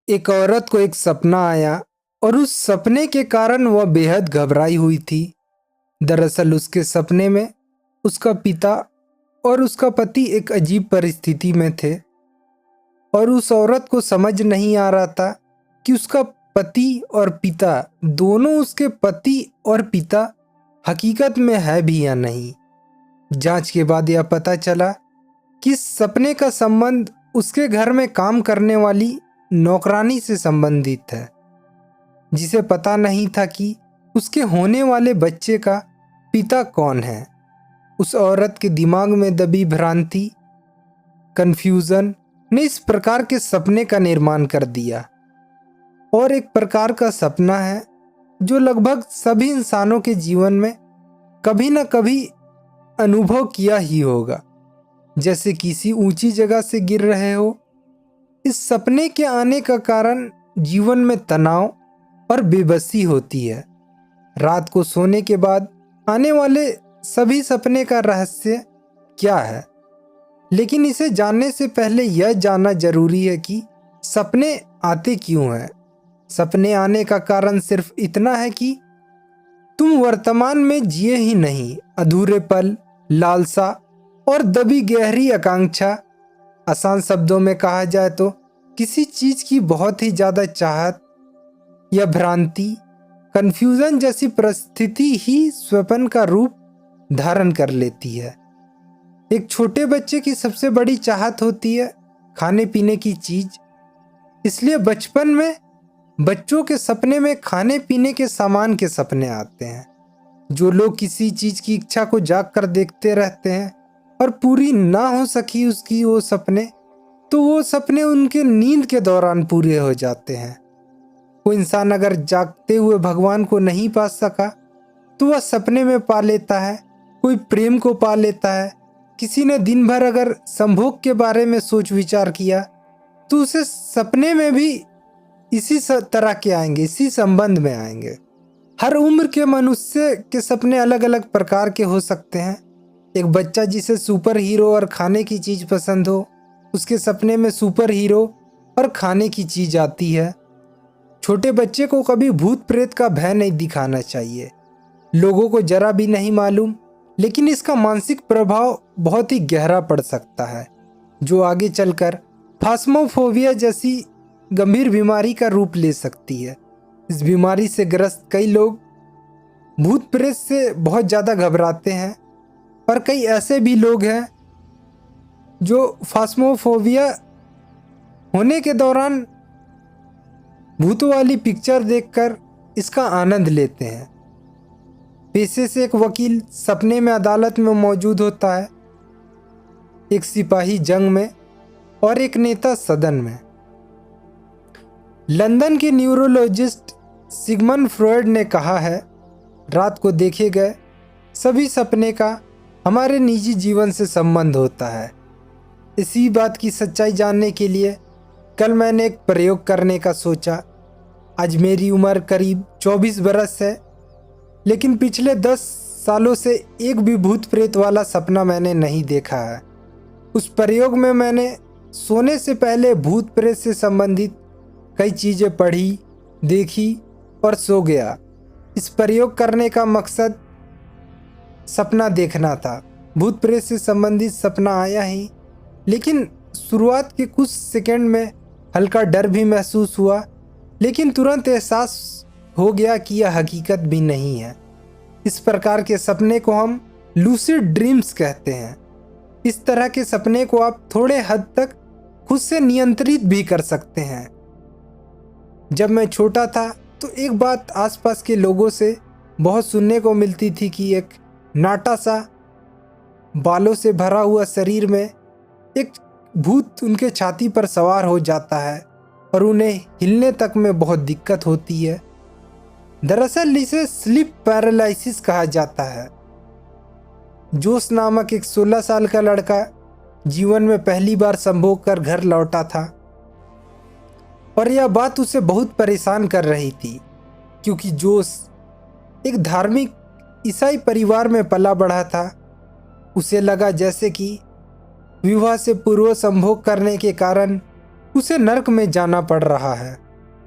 एक औरत को एक सपना आया और उस सपने के कारण वह बेहद घबराई हुई थी। दरअसल उसके सपने में उसका पिता और उसका पति एक अजीब परिस्थिति में थे और उस औरत को समझ नहीं आ रहा था कि उसका पति और पिता दोनों उसके पति और पिता हकीकत में है भी या नहीं। जांच के बाद यह पता चला कि इस सपने का संबंध उसके घर में काम करने वाली नौकरानी से संबंधित है, जिसे पता नहीं था कि उसके होने वाले बच्चे का पिता कौन है। उस औरत के दिमाग में दबी भ्रांति, कंफ्यूजन ने इस प्रकार के सपने का निर्माण कर दिया। और एक प्रकार का सपना है जो लगभग सभी इंसानों के जीवन में कभी न कभी अनुभव किया ही होगा, जैसे किसी ऊंची जगह से गिर रहे हो। इस सपने के आने का कारण जीवन में तनाव और बेबसी होती है। रात को सोने के बाद आने वाले सभी सपने का रहस्य क्या है? लेकिन इसे जानने से पहले यह जानना जरूरी है कि सपने आते क्यों हैं। सपने आने का कारण सिर्फ इतना है कि तुम वर्तमान में जिए ही नहीं। अधूरे पल, लालसा और दबी गहरी आकांक्षा, आसान शब्दों में कहा जाए तो किसी चीज की बहुत ही ज्यादा चाहत या भ्रांति, कंफ्यूजन जैसी परिस्थिति ही स्वप्न का रूप धारण कर लेती है। एक छोटे बच्चे की सबसे बड़ी चाहत होती है खाने पीने की चीज। इसलिए बचपन में बच्चों के सपने में खाने पीने के सामान के सपने आते हैं। जो लोग किसी चीज की इच्छा को जाग कर देखते रहते हैं और पूरी ना हो सकी उसकी वो सपने, तो वो सपने उनके नींद के दौरान पूरे हो जाते हैं। कोई इंसान अगर जागते हुए भगवान को नहीं पा सका तो वह सपने में पा लेता है। कोई प्रेम को पा लेता है। किसी ने दिन भर अगर संभोग के बारे में सोच विचार किया तो उसे सपने में भी इसी तरह के आएंगे, इसी संबंध में आएंगे। हर उम्र के मनुष्य के सपने अलग अलग प्रकार के हो सकते हैं। एक बच्चा जिसे सुपर हीरो और खाने की चीज पसंद हो, उसके सपने में सुपर हीरो और खाने की चीज आती है। छोटे बच्चे को कभी भूत प्रेत का भय नहीं दिखाना चाहिए। लोगों को जरा भी नहीं मालूम, लेकिन इसका मानसिक प्रभाव बहुत ही गहरा पड़ सकता है, जो आगे चलकर फास्मोफोबिया जैसी गंभीर बीमारी का रूप ले सकती है। इस बीमारी से ग्रस्त कई लोग भूत प्रेत से बहुत ज़्यादा घबराते हैं और कई ऐसे भी लोग हैं जो फास्मोफोबिया होने के दौरान भूतों वाली पिक्चर देखकर इसका आनंद लेते हैं। पेशे से एक वकील सपने में अदालत में मौजूद होता है, एक सिपाही जंग में और एक नेता सदन में। लंदन के न्यूरोलॉजिस्ट सिगमंड फ्रॉयड ने कहा है, रात को देखे गए सभी सपने का हमारे निजी जीवन से संबंध होता है। इसी बात की सच्चाई जानने के लिए कल मैंने एक प्रयोग करने का सोचा। आज मेरी उम्र करीब 24 बरस है, लेकिन पिछले 10 सालों से एक भी भूत प्रेत वाला सपना मैंने नहीं देखा है। उस प्रयोग में मैंने सोने से पहले भूत प्रेत से संबंधित कई चीज़ें पढ़ी, देखी और सो गया। इस प्रयोग करने का मकसद सपना देखना था। भूत प्रेत से संबंधित सपना आया ही, लेकिन शुरुआत के कुछ सेकंड में हल्का डर भी महसूस हुआ, लेकिन तुरंत एहसास हो गया कि यह हकीकत भी नहीं है। इस प्रकार के सपने को हम लूसिड ड्रीम्स कहते हैं। इस तरह के सपने को आप थोड़े हद तक खुद से नियंत्रित भी कर सकते हैं। जब मैं छोटा था तो एक बात आसपास के लोगों से बहुत सुनने को मिलती थी कि एक नाटा सा बालों से भरा हुआ शरीर में एक भूत उनके छाती पर सवार हो जाता है और उन्हें हिलने तक में बहुत दिक्कत होती है। दरअसल इसे स्लीप पैरालिसिस कहा जाता है। जोश नामक एक 16 साल का लड़का जीवन में पहली बार संभोग कर घर लौटा था और यह बात उसे बहुत परेशान कर रही थी, क्योंकि जोश एक धार्मिक ईसाई परिवार में पला बढ़ा था। उसे लगा जैसे कि विवाह से पूर्व संभोग करने के कारण उसे नर्क में जाना पड़ रहा है।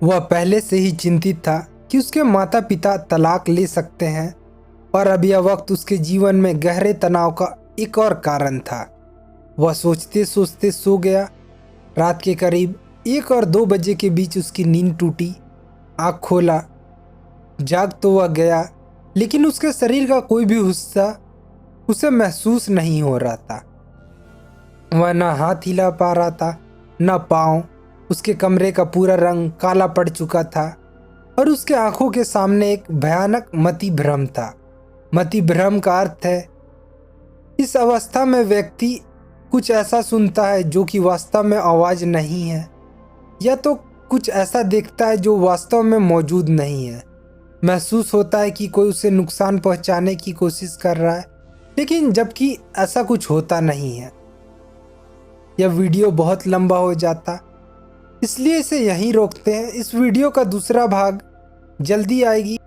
वह पहले से ही चिंतित था कि उसके माता पिता तलाक ले सकते हैं और अब यह वक्त उसके जीवन में गहरे तनाव का एक और कारण था। वह सोचते सोचते सो गया। रात के करीब 1 और 2 बजे के बीच उसकी नींद टूटी। आँख खोला, जाग तो वह गया, लेकिन उसके शरीर का कोई भी हिस्सा उसे महसूस नहीं हो रहा था। वह न हाथ हिला पा रहा था न पाँव। उसके कमरे का पूरा रंग काला पड़ चुका था और उसके आंखों के सामने एक भयानक मति भ्रम था। मति भ्रम का अर्थ है इस अवस्था में व्यक्ति कुछ ऐसा सुनता है जो कि वास्तव में आवाज नहीं है, या तो कुछ ऐसा देखता है जो वास्तव में मौजूद नहीं है। महसूस होता है कि कोई उसे नुकसान पहुंचाने की कोशिश कर रहा है, लेकिन जबकि ऐसा कुछ होता नहीं है। यह वीडियो बहुत लंबा हो जाता, इसलिए इसे यहीं रोकते हैं। इस वीडियो का दूसरा भाग जल्दी आएगी।